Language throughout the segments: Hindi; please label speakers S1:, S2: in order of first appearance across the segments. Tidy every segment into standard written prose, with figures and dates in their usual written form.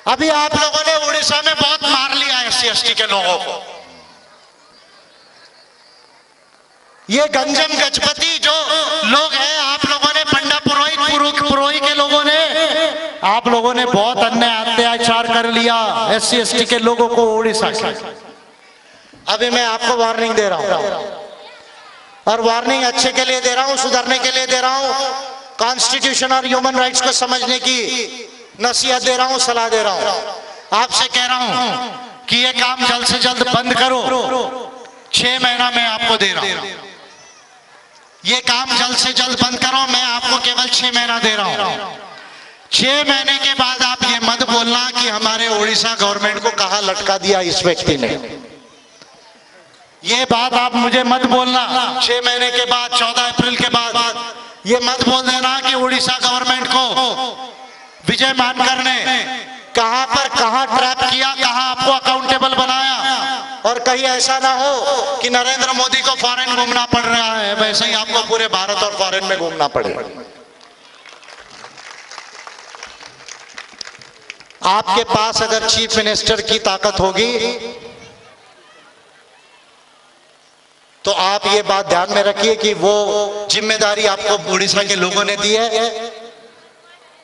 S1: अभी आप लोगों ने उड़ीसा में बहुत मार लिया एससी एसटी के लोगों को। ये गंजम गजपति जो लोग हैं, आप लोगों ने पंडा पुरोहित के लोगों ने, आप लोगों ने बहुत अन्याय अत्याचार कर लिया एससी एसटी के लोगों को उड़ीसा के। अभी मैं आपको वार्निंग दे रहा हूं, और वार्निंग अच्छे के लिए दे रहा हूं, सुधरने के लिए दे रहा हूं, कॉन्स्टिट्यूशन और ह्यूमन राइट्स को समझने की नसीहत दे रहा हूं, सलाह दे रहा हूं। आपसे कह रहा हूं कि ये काम जल्द से जल्द बंद करो। 6 महीना मैं आपको दे रहा हूं, ये काम जल्द से जल्द बंद करो। मैं आपको केवल 6 महीना दे रहा हूं। 6 महीने के बाद आप ये मत बोलना कि हमारे उड़ीसा गवर्नमेंट को कहां लटका दिया इस व्यक्ति ने। ये बात आप मुझे मत बोलना। 6 महीने के बाद, 14 अप्रैल के बाद ये मत बोल देना कि उड़ीसा गवर्नमेंट को विजय मानकर ने कहां पर कहां ट्रैप किया, कहां आपको अकाउंटेबल बनाया, और कहीं ऐसा ना हो कि नरेंद्र मोदी को फॉरेन घूमना पड़ रहा है, वैसे ही आपको पूरे भारत और फॉरेन में घूमना पड़े। आपके पास अगर चीफ मिनिस्टर की ताकत होगी तो आप ये बात ध्यान में रखिए कि वो जिम्मेदारी आपको उड़ीसा के लोगों ने दी है,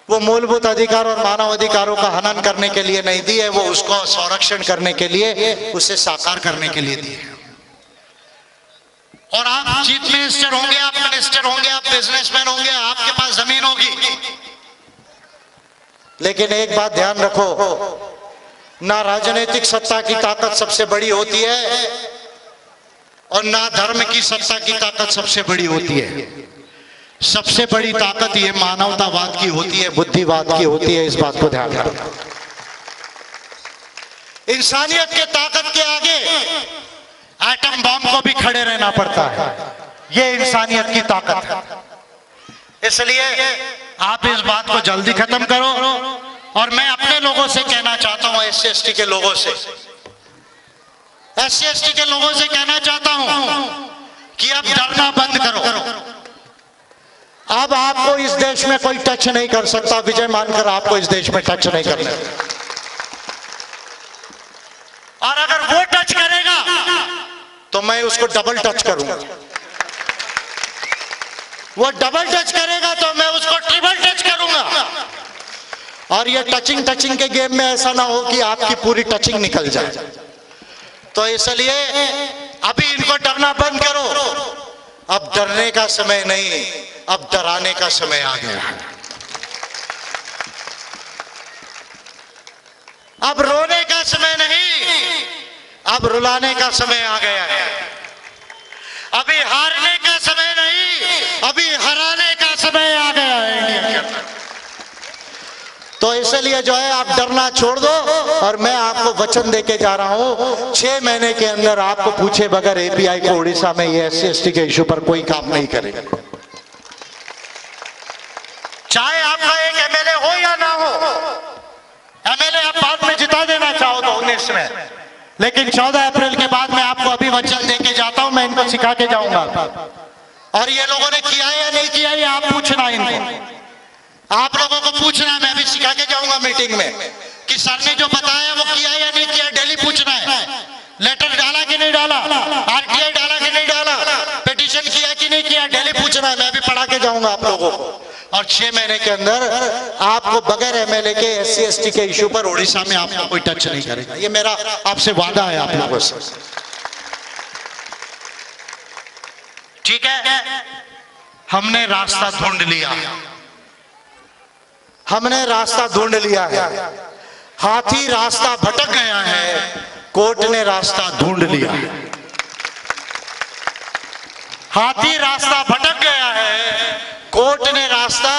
S1: वो मूलभूत अधिकार और मानव अधिकारों का हनन करने के लिए नहीं दी है, वो उसको संरक्षण करने के लिए, उसे साकार करने के लिए दी है। और आप चीफ मिनिस्टर होंगे, आप मिनिस्टर होंगे, आप बिजनेसमैन होंगे, आपके पास जमीन होगी, लेकिन एक बात ध्यान रखो, ना राजनीतिक सत्ता की ताकत सबसे बड़ी होती है और ना धर्म की सत्ता की ताकत सबसे बड़ी होती है। सबसे बड़ी ताकत ये मानवतावाद की होती है, बुद्धिवाद की होती है। इस बात को ध्यान रखना। इंसानियत के ताकत के आगे एटम बम को भी खड़े रहना पड़ता है, ये इंसानियत की ताकत है। इसलिए आप इस बात को जल्दी खत्म करो। और मैं अपने लोगों से कहना चाहता हूं, एससी एसटी के लोगों से, एससी एसटी के लोगों से कहना चाहता हूं कि अब डरना बंद करो। अब आपको इस देश में कोई टच नहीं कर सकता। विजय मानकर आपको इस देश में टच नहीं करना, और अगर वो टच करेगा तो मैं उसको डबल टच करूंगा। वो डबल टच करेगा तो मैं उसको ट्रिपल टच करूंगा। और ये टचिंग के गेम में ऐसा ना हो कि आपकी पूरी टचिंग निकल जाए। तो इसलिए अभी इनको डरना बंद करो। अब डरने का समय नहीं, अब डराने का समय आ गया है। अब रोने का समय नहीं, अब रुलाने का समय आ गया है। अभी हारने का समय नहीं, अभी हराने का समय आ गया है इंडिया के अंदर। तो इसलिए जो है आप डरना छोड़ दो, और मैं आपको वचन देके जा रहा हूं 6 महीने के अंदर आपको पूछे बगैर एपीआई को उड़ीसा में ये एससी एसटी के इशू पर कोई काम नहीं करेगा। चाहे आपका एक एमएलए हो या ना हो, एमएलए आप बाद में जिता देना चाहो तो 19 में, लेकिन 14 अप्रैल के बाद मैं आपको अभी वचन देके जाता हूं, मैं इनको सिखा के जाऊंगा। और ये लोगों ने किया या नहीं किया ये आप पूछना, इनको आप लोगों को पूछना। मैं भी सिखा के जाऊंगा मीटिंग में कि सर ने जो बताया वो किया या नहीं किया, डेली पूछना है। लेटर डाला कि नहीं डाला, आरटीआई डाला कि नहीं डाला, पिटीशन किया कि नहीं किया, डेली पूछना है। मैं भी पढ़ा के जाऊंगा आप लोगों को। और 6 महीने के अंदर आपको बगैर एमएलए के एससी एसटी के इशू पर उड़ीसा में आपको कोई टच नहीं करेगा। ये मेरा आपसे वादा है आप लोगों से, ठीक है। हमने रास्ता ढूंढ लिया, हमने रास्ता ढूंढ लिया है। हाथी रास्ता भटक गया है, कोर्ट ने रास्ता ढूंढ लिया। हाथी रास्ता भटक गया है, कोर्ट ने रास्ता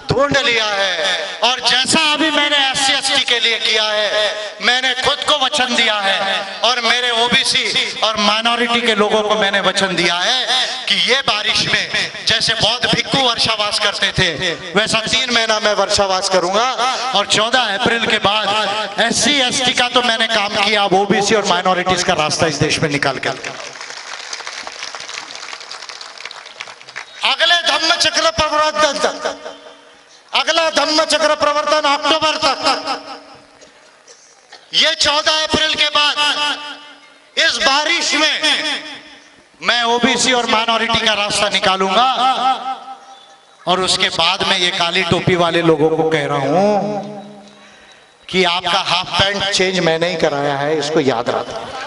S1: ढूंढ लिया है। और जैसा अभी मैंने एससी एसटी के लिए किया है, मैंने खुद को वचन दिया है, और मेरे ओबीसी और माइनॉरिटी के लोगों को मैंने वचन दिया है कि ये बारिश में जैसे बौद्ध भिक्खु वर्षावास करते थे, वैसा 3 महीना मैं वर्षावास करूंगा। और 14 अप्रैल के बाद एससी एसटी का तो मैंने काम किया, अब ओबीसी और माइनॉरिटीज का रास्ता इस देश में निकाल कर अगला धम्म चक्र प्रवर्तन अक्टूबर तक 14 अप्रैल के बाद इस बारिश में मैं ओबीसी और माइनॉरिटी का रास्ता निकालूंगा। और उसके बाद में ये काली टोपी वाले लोगों को कह रहा हूं कि आपका हाफ पैंट चेंज मैंने ही कराया है, इसको याद रखना।